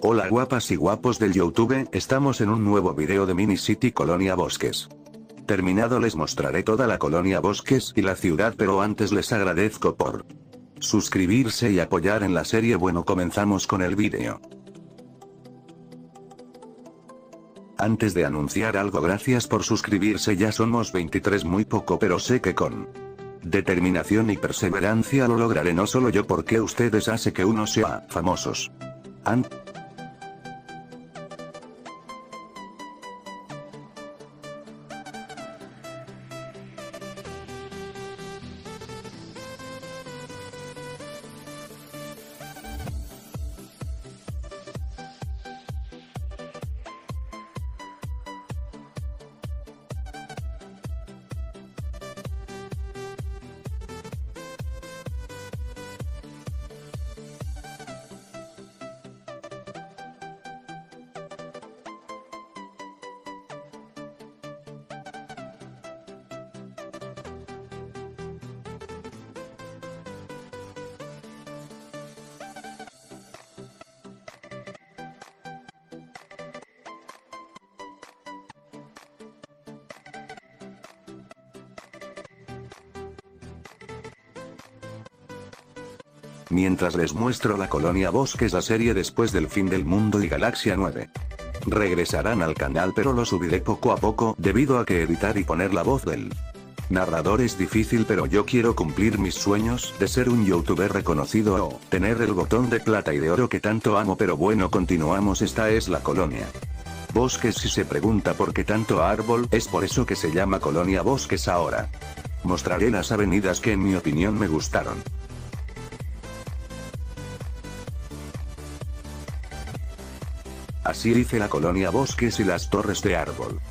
Hola guapas y guapos del YouTube, estamos en un nuevo video de Mini City Colonia Bosques. Terminado les mostraré toda la Colonia Bosques y la ciudad, pero antes les agradezco por suscribirse y apoyar en la serie. Bueno, comenzamos con el video. Antes de anunciar algo, gracias por suscribirse, ya somos 23, muy poco, pero sé que con determinación y perseverancia lo lograré, no solo yo, porque ustedes hace que uno sea famosos. Mientras les muestro la Colonia Bosques, la serie Después del Fin del Mundo y Galaxia 9 regresarán al canal, pero lo subiré poco a poco, debido a que editar y poner la voz del narrador es difícil, pero yo quiero cumplir mis sueños de ser un youtuber reconocido o tener el botón de plata y de oro que tanto amo. Pero bueno, continuamos. Esta es la Colonia Bosques. Si se pregunta por qué tanto árbol, es por eso que se llama Colonia Bosques. Ahora mostraré las avenidas que en mi opinión me gustaron. Así hice la Colonia Bosques y las torres de árbol.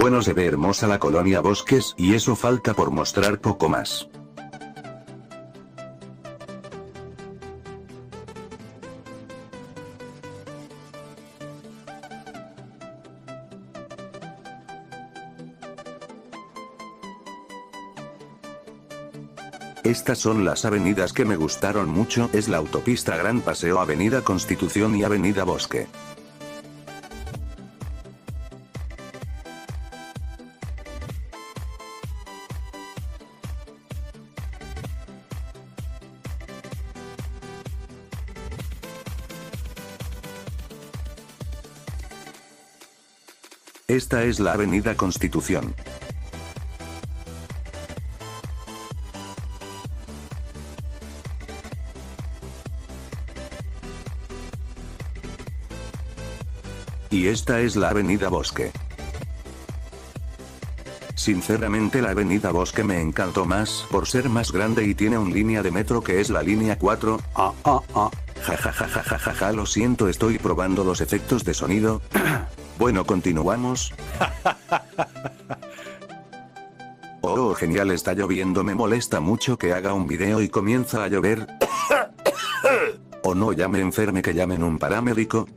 Bueno, se ve hermosa la Colonia Bosques, y eso falta por mostrar poco más. Estas son las avenidas que me gustaron mucho, es la autopista Gran Paseo, Avenida Constitución y Avenida Bosque. Esta es la Avenida Constitución. Y esta es la Avenida Bosque. Sinceramente la Avenida Bosque me encantó más, por ser más grande y tiene una línea de metro que es la línea 4. Ja, lo siento, estoy probando los efectos de sonido. Bueno, continuamos. Oh, genial, está lloviendo, me molesta mucho que haga un video y comienza a llover. Oh no, ya me enferme, que llamen un paramédico.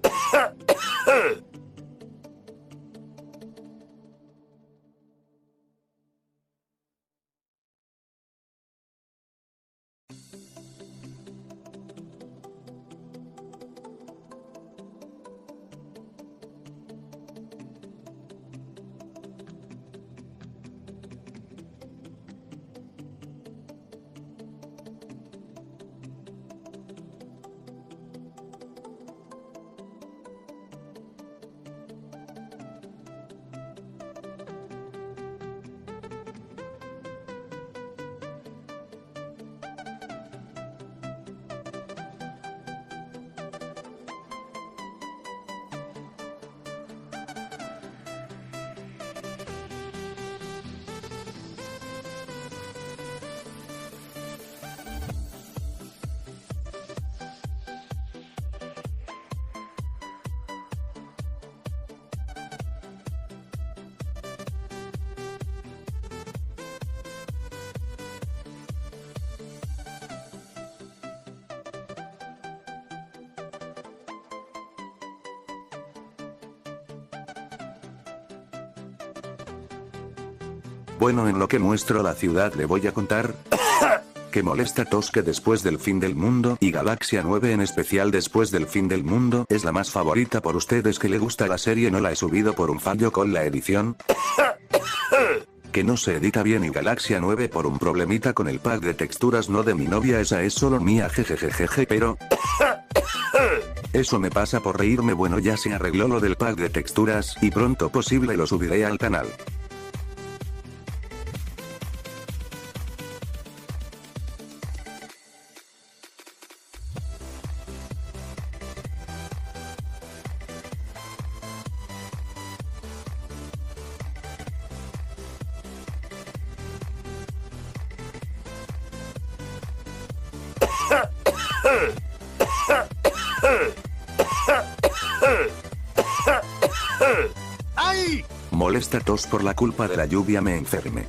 Bueno, en lo que muestro la ciudad le voy a contar que molesta tos que después del fin del mundo y Galaxia 9 en especial después del fin del mundo es la más favorita por ustedes que le gusta la serie. No la he subido por un fallo con la edición que no se edita bien y Galaxia 9 por un problemita con el pack de texturas no de mi novia, esa es solo mía, jejejejeje, pero eso me pasa por reírme. Bueno, ya se arregló lo del pack de texturas y pronto posible lo subiré al canal. ¡Ay! Molesta tos por la culpa de la lluvia, me enferme.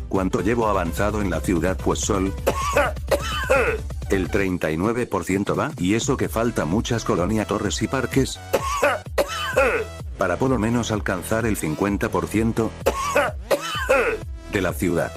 ¿Cuánto llevo avanzado en la ciudad? Pues sol. El 39% va, y eso que falta muchas colonias, torres y parques para por lo menos alcanzar el 50% de la ciudad.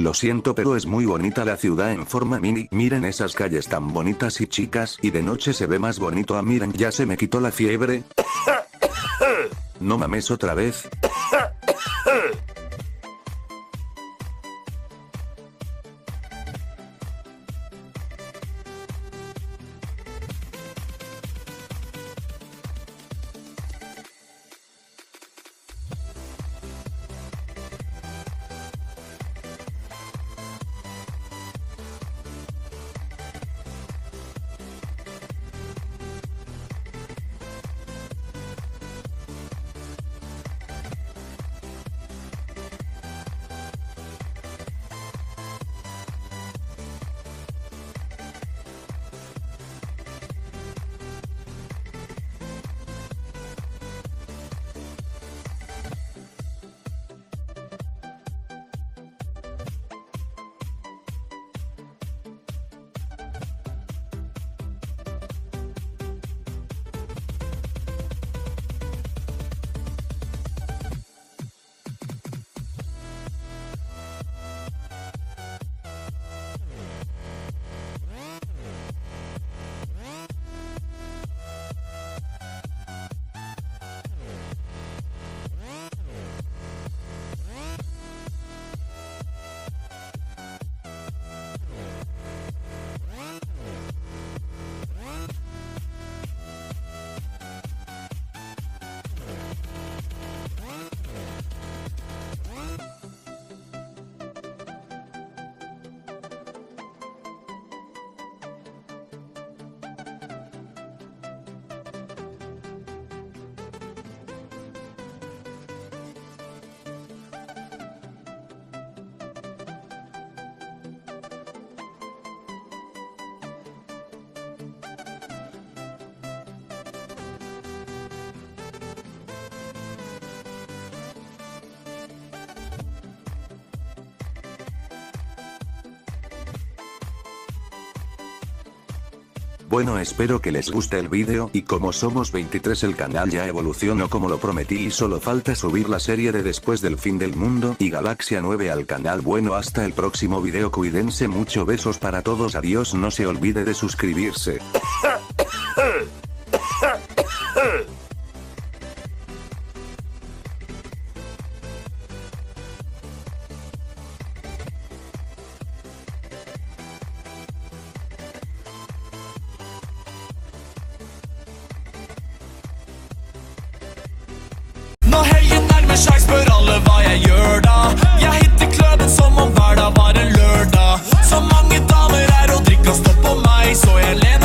Lo siento, pero es muy bonita la ciudad en forma mini. Miren esas calles tan bonitas y chicas, y de noche se ve más bonito. Miren, ya se me quitó la fiebre. No mames, otra vez. Bueno, espero que les guste el vídeo, y como somos 23 el canal ya evolucionó como lo prometí y solo falta subir la serie de Después del Fin del Mundo y Galaxia 9 al canal. Bueno, hasta el próximo video, cuídense mucho, besos para todos, adiós, no se olvide de suscribirse. Når helgen nærmer seg, spør alle hva jeg gjør da. Jeg hitter kløben som om hverdag var en lørdag. Så mange damer er og drikker og står på meg, så jeg lener